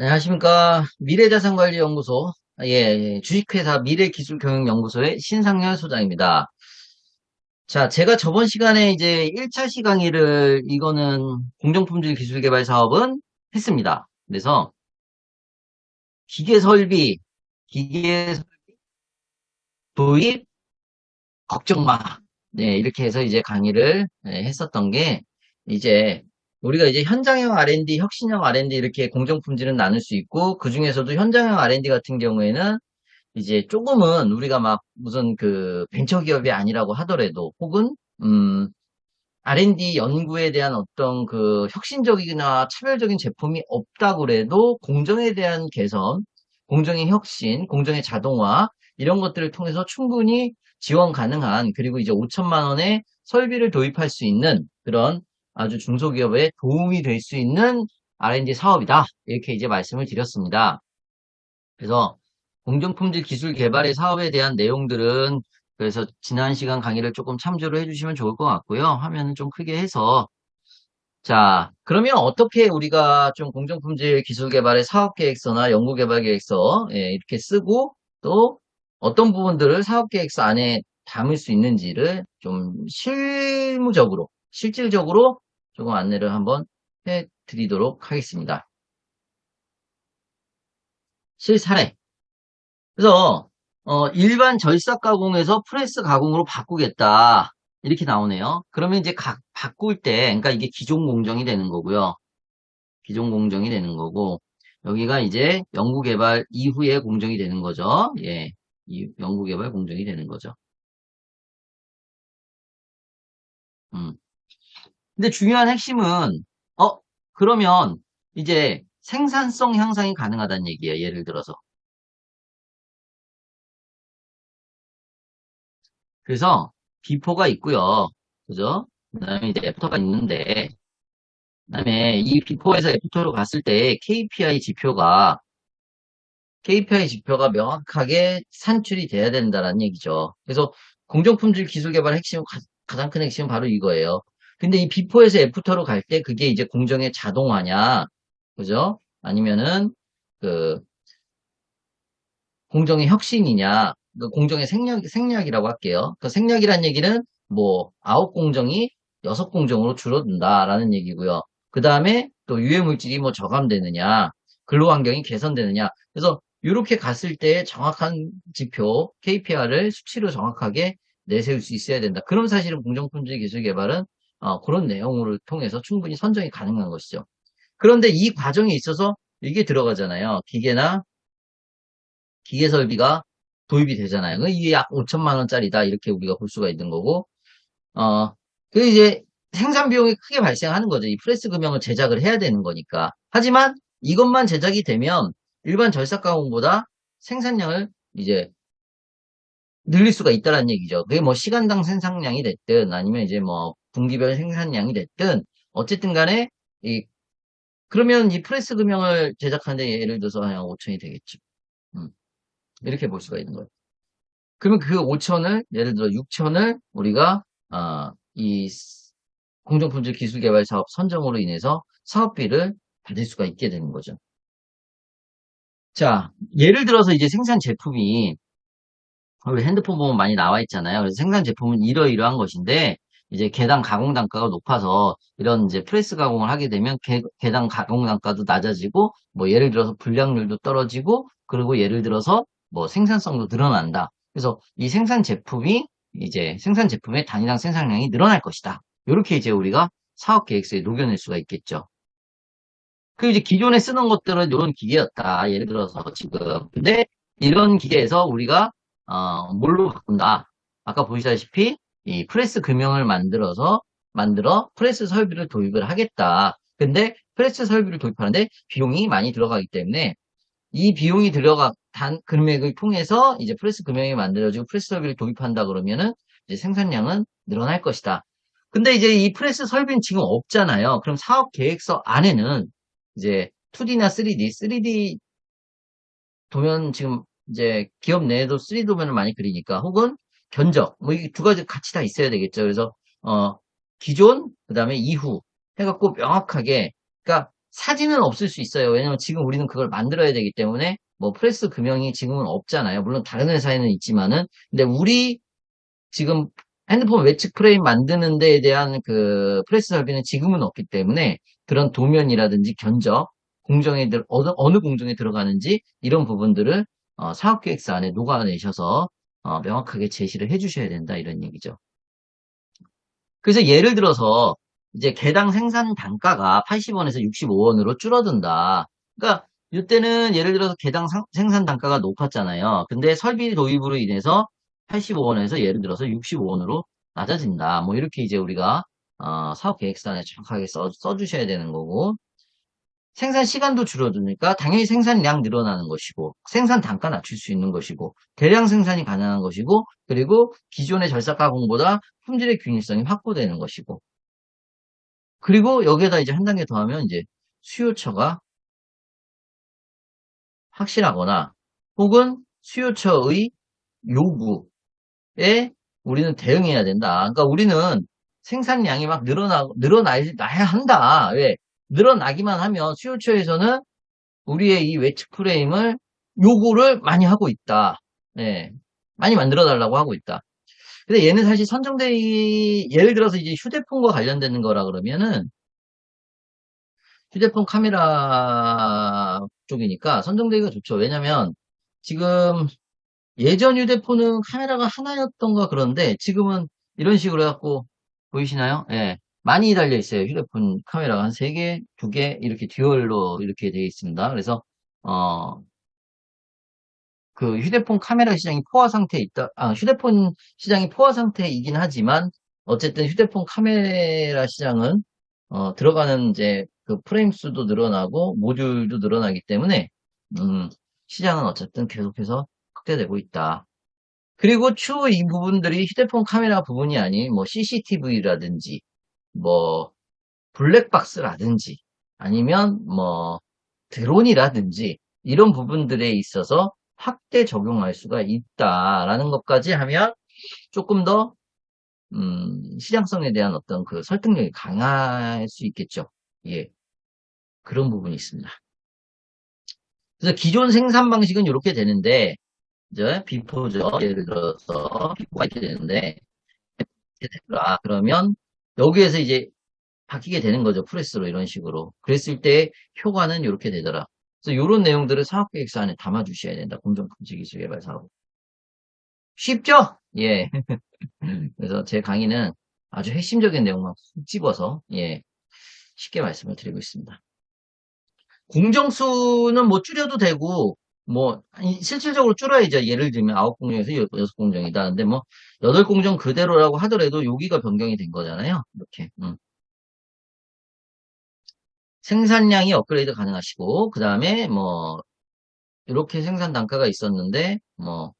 안녕하십니까. 미래자산관리연구소, 주식회사 미래기술경영연구소의 신상열 소장입니다. 자, 제가 저번 시간에 이제 1차 시강의를, 이거는 공정품질 기술개발 사업은 했습니다. 그래서 기계 설비, 기계 도입, 걱정 마. 네, 이렇게 해서 이제 강의를 했었던 게, 이제 우리가 이제 현장형 R&D, 혁신형 R&D 이렇게 공정품질은 나눌 수 있고, 그 중에서도 현장형 R&D 같은 경우에는 이제 조금은 우리가 막 무슨 그 벤처기업이 아니라고 하더라도 혹은 R&D 연구에 대한 어떤 그 혁신적이나 차별적인 제품이 없다고 그래도 공정에 대한 개선, 공정의 혁신, 공정의 자동화 이런 것들을 통해서 충분히 지원 가능한 그리고 이제 5천만 원의 설비를 도입할 수 있는 그런 아주 중소기업에 도움이 될 수 있는 R&D 사업이다. 이렇게 이제 말씀을 드렸습니다. 그래서 공정품질 기술 개발의 사업에 대한 내용들은 그래서 지난 시간 강의를 조금 참조를 해주시면 좋을 것 같고요. 화면은 좀 크게 해서 자, 그러면 어떻게 우리가 좀 공정품질 기술 개발의 사업 계획서나 연구 개발 계획서 이렇게 쓰고 또 어떤 부분들을 사업 계획서 안에 담을 수 있는지를 좀 실무적으로, 실질적으로 조금 안내를 한번 해 드리도록 하겠습니다. 실사례. 그래서 일반 절삭 가공에서 프레스 가공으로 바꾸겠다. 이렇게 나오네요. 그러면 이제 바꿀 때, 그러니까 이게 기존 공정이 되는 거고요. 기존 공정이 되는 거고, 여기가 이제 연구 개발 이후에 공정이 되는 거죠. 예. 연구 개발 공정이 되는 거죠. 음. 근데 중요한 핵심은, 그러면 이제 생산성 향상이 가능하다는 얘기예요. 예를 들어서. 그래서 비포가 있고요. 그죠? 그다음에 이제 애프터가 있는데, 그다음에 이 비포에서 애프터로 갔을 때 KPI 지표가 명확하게 산출이 돼야 된다는 얘기죠. 그래서 공정품질 기술 개발 핵심 가장 큰 핵심은 바로 이거예요. 근데 이 비포에서 애프터로 갈 때 그게 이제 공정의 자동화냐, 그죠? 아니면은 그 공정의 혁신이냐, 그 공정의 생략이라고 할게요. 그 생략이란 얘기는 뭐 아홉 공정이 여섯 공정으로 줄어든다라는 얘기고요. 그 다음에 또 유해 물질이 뭐 저감되느냐, 근로 환경이 개선되느냐. 그래서 이렇게 갔을 때 정확한 지표, KPI를 수치로 정확하게 내세울 수 있어야 된다. 그럼 사실은 공정품질 기술 개발은 그런 내용을 통해서 충분히 선정이 가능한 것이죠. 그런데 이 과정에 있어서 이게 들어가잖아요. 기계 설비가 도입이 되잖아요. 이게 약 5천만 원짜리다 이렇게 우리가 볼 수가 있는 거고 어, 그 이제 생산 비용이 크게 발생하는 거죠. 이 프레스 금형을 제작을 해야 되는 거니까. 하지만 이것만 제작이 되면 일반 절삭 가공보다 생산량을 이제 늘릴 수가 있다는 얘기죠. 그게 뭐 시간당 생산량이 됐든 아니면 이제 뭐 분기별 생산량이 됐든 어쨌든 간에 그러면 이 프레스 금형을 제작하는데 예를 들어서 한 5천이 되겠죠. 음, 이렇게 볼 수가 있는 거예요. 그러면 그 5천을 예를 들어 6천을 우리가 이 공정품질 기술개발 사업 선정으로 인해서 사업비를 받을 수가 있게 되는 거죠. 자, 예를 들어서 이제 생산 제품이 우리 핸드폰 보면 많이 나와 있잖아요. 그래서 생산 제품은 이러이러한 것인데 이제 개당 가공 단가가 높아서 이런 이제 프레스 가공을 하게 되면 개당 가공 단가도 낮아지고 뭐 예를 들어서 불량률도 떨어지고 그리고 예를 들어서 뭐 생산성도 늘어난다. 그래서 이 생산 제품의 단위당 생산량이 늘어날 것이다. 이렇게 이제 우리가 사업 계획서에 녹여낼 수가 있겠죠. 그 이제 기존에 쓰는 것들은 이런 기계였다. 예를 들어서 지금. 근데 이런 기계에서 우리가 뭘로 바꾼다. 아까 보시다시피 이 프레스 금형을 만들어 프레스 설비를 도입을 하겠다. 근데 프레스 설비를 도입하는데 비용이 많이 들어가기 때문에 이 비용이 단 금액을 통해서 이제 프레스 금형이 만들어지고 프레스 설비를 도입한다 그러면은 이제 생산량은 늘어날 것이다. 근데 이제 이 프레스 설비는 지금 없잖아요. 그럼 사업 계획서 안에는 이제 2D나 3D 도면 지금 이제 기업 내에도 3D 도면을 많이 그리니까 혹은 견적 뭐 이 두 가지 같이 다 있어야 되겠죠. 그래서 기존 그다음에 이후 해갖고 명확하게 그러니까 사진은 없을 수 있어요. 왜냐면 지금 우리는 그걸 만들어야 되기 때문에 뭐 프레스 금형이 지금은 없잖아요. 물론 다른 회사에는 있지만은 근데 우리 지금 핸드폰 외측 프레임 만드는 데에 대한 그 프레스 설비는 지금은 없기 때문에 그런 도면이라든지 견적, 어느 공정에 들어가는지 이런 부분들을 사업계획서 안에 녹아내셔서 명확하게 제시를 해주셔야 된다 이런 얘기죠. 그래서 예를 들어서 이제 개당 생산 단가가 80원에서 65원으로 줄어든다. 그러니까 이때는 예를 들어서 개당 생산 단가가 높았잖아요. 근데 설비 도입으로 인해서 85원에서 예를 들어서 65원으로 낮아진다. 뭐 이렇게 이제 우리가 사업 계획서에 정확하게 써주셔야 되는 거고 생산 시간도 줄어드니까 당연히 생산량 늘어나는 것이고 생산 단가 낮출 수 있는 것이고 대량 생산이 가능한 것이고 그리고 기존의 절삭 가공보다 품질의 균일성이 확보되는 것이고 그리고 여기에다 이제 한 단계 더 하면 이제 수요처가 확실하거나 혹은 수요처의 요구에 우리는 대응해야 된다. 그러니까 우리는 생산량이 막 늘어나야 한다. 왜? 늘어나기만 하면 수요처에서는 우리의 이 외측 프레임을 요구를 많이 하고 있다. 예. 많이 만들어 달라고 하고 있다. 근데 얘는 사실 예를 들어서 이제 휴대폰과 관련되는 거라 그러면은 휴대폰 카메라 쪽이니까 선정되기가 좋죠. 왜냐면 지금 예전 휴대폰은 카메라가 하나였던가 그런데 지금은 이런 식으로 해갖고 보이시나요? 예. 많이 달려 있어요. 휴대폰 카메라가 한 3개, 2개 이렇게 듀얼로 이렇게 되어 있습니다. 그래서 그 휴대폰 카메라 시장이 포화 상태에 있다. 휴대폰 시장이 포화 상태이긴 하지만 어쨌든 휴대폰 카메라 시장은 들어가는 이제 그 프레임 수도 늘어나고 모듈도 늘어나기 때문에 시장은 어쨌든 계속해서 확대되고 있다. 그리고 추후 이 부분들이 휴대폰 카메라 부분이 아닌 뭐 CCTV라든지 뭐 블랙박스라든지 아니면 뭐 드론이라든지 이런 부분들에 있어서 확대 적용할 수가 있다라는 것까지 하면 조금 더 시장성에 대한 어떤 그 설득력이 강할 수 있겠죠. 예, 그런 부분이 있습니다. 그래서 기존 생산 방식은 이렇게 되는데 이제 비포죠. 예를 들어서 비포가 이렇게 되는데 그러면 여기에서 이제 바뀌게 되는 거죠. 프레스로 이런 식으로. 그랬을 때 효과는 이렇게 되더라. 그래서 이런 내용들을 사업계획서 안에 담아주셔야 된다. 공정품질기술개발 사업. 쉽죠? 예. 그래서 제 강의는 아주 핵심적인 내용만 콕 집어서 예, 쉽게 말씀을 드리고 있습니다. 공정수는 뭐 줄여도 되고 뭐 실질적으로 줄어야죠. 예를 들면 9공정에서 6공정이다. 근데 뭐 8공정 그대로라고 하더라도 여기가 변경이 된 거잖아요. 이렇게. 생산량이 업그레이드 가능하시고 그 다음에 뭐 이렇게 생산 단가가 있었는데 뭐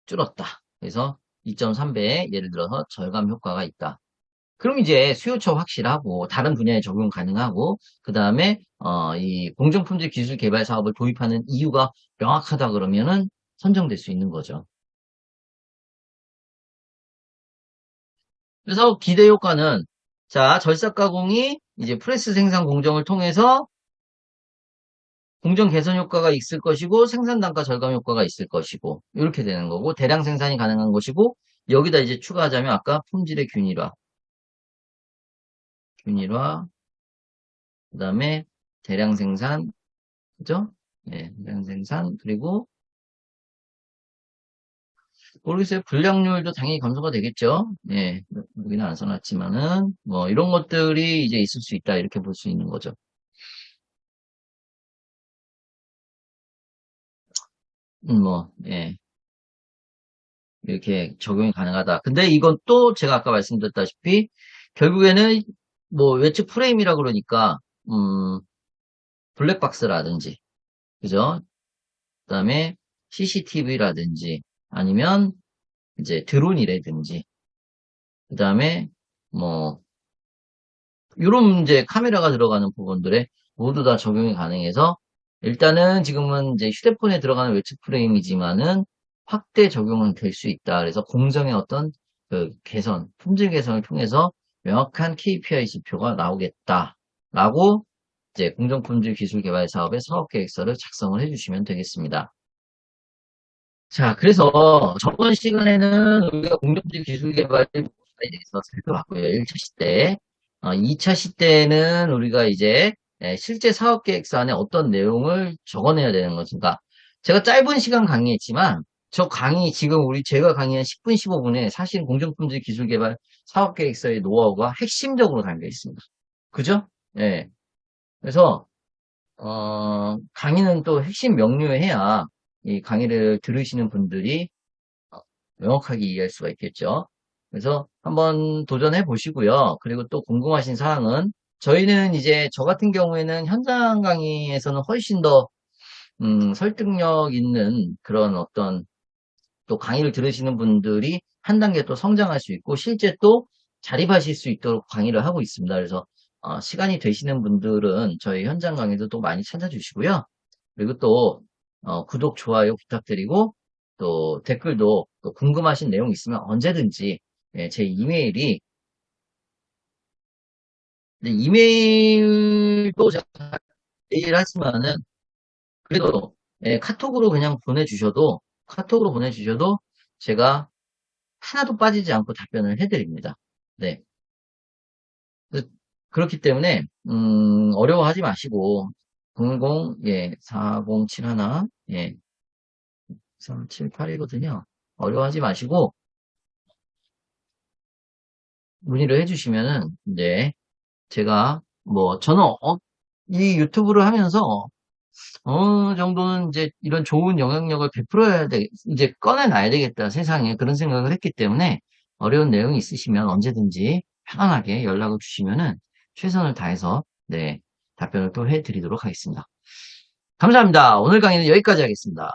줄었다. 그래서 2.3배 예를 들어서 절감 효과가 있다. 그럼 이제 수요처 확실하고 다른 분야에 적용 가능하고 그 다음에 이 공정품질 기술 개발 사업을 도입하는 이유가 명확하다 그러면은 선정될 수 있는 거죠. 그래서 기대 효과는 자 절삭 가공이 이제 프레스 생산 공정을 통해서 공정 개선 효과가 있을 것이고 생산 단가 절감 효과가 있을 것이고 이렇게 되는 거고 대량 생산이 가능한 것이고 여기다 이제 추가하자면 아까 품질의 균일화 그다음에 대량 생산 그죠? 예, 대량 생산 그리고 모르겠어요. 불량률도 당연히 감소가 되겠죠. 예, 여기는 안 써놨지만은 뭐 이런 것들이 이제 있을 수 있다 이렇게 볼 수 있는 거죠. 뭐 예. 이렇게 적용이 가능하다. 근데 이건 또 제가 아까 말씀드렸다시피 결국에는 뭐 외측 프레임이라 그러니까 블랙박스라든지 그죠? 그다음에 CCTV라든지 아니면 이제 드론이라든지 그다음에 뭐 이런 이제 카메라가 들어가는 부분들에 모두 다 적용이 가능해서 일단은 지금은 이제 휴대폰에 들어가는 외측 프레임이지만은 확대 적용은 될 수 있다. 그래서 공정의 어떤 그 개선, 품질 개선을 통해서 명확한 KPI 지표가 나오겠다라고 이제 공정품질 기술 개발 사업의 사업 계획서를 작성을 해주시면 되겠습니다. 자, 그래서 저번 시간에는 우리가 공정질 기술 개발 모습에 대해서 살펴봤고요. 1차 시대. 2차 시대는 우리가 이제 실제 사업 계획서 안에 어떤 내용을 적어내야 되는 것인가. 제가 짧은 시간 강의했지만 저 강의 지금 제가 강의한 10분, 15분에 사실 공정품질 기술 개발 사업 계획서의 노하우가 핵심적으로 담겨 있습니다. 그죠? 예. 그래서 강의는 또 핵심 명료해야 이 강의를 들으시는 분들이 명확하게 이해할 수가 있겠죠. 그래서 한번 도전해 보시고요. 그리고 또 궁금하신 사항은 저희는 이제 저 같은 경우에는 현장 강의에서는 훨씬 더 설득력 있는 그런 어떤 또 강의를 들으시는 분들이 한 단계 또 성장할 수 있고 실제 또 자립하실 수 있도록 강의를 하고 있습니다. 그래서 시간이 되시는 분들은 저희 현장 강의도 또 많이 찾아주시고요. 그리고 또 구독, 좋아요 부탁드리고 또 댓글도 또 궁금하신 내용 있으면 언제든지 제 이메일이 이메일도 제가 메일 하지만은 그래도 카톡으로 보내주셔도 제가 하나도 빠지지 않고 답변을 해드립니다. 네. 그렇기 때문에 어려워하지 마시고 4071 3781이거든요. 어려워하지 마시고 문의를 해주시면은 이제 제가 뭐 저는 이 유튜브를 하면서 어느 정도는 이제 이런 좋은 영향력을 베풀어야 돼, 이제 꺼내놔야 되겠다 세상에 그런 생각을 했기 때문에 어려운 내용이 있으시면 언제든지 편안하게 연락을 주시면은 최선을 다해서 네 답변을 또 해드리도록 하겠습니다. 감사합니다. 오늘 강의는 여기까지 하겠습니다.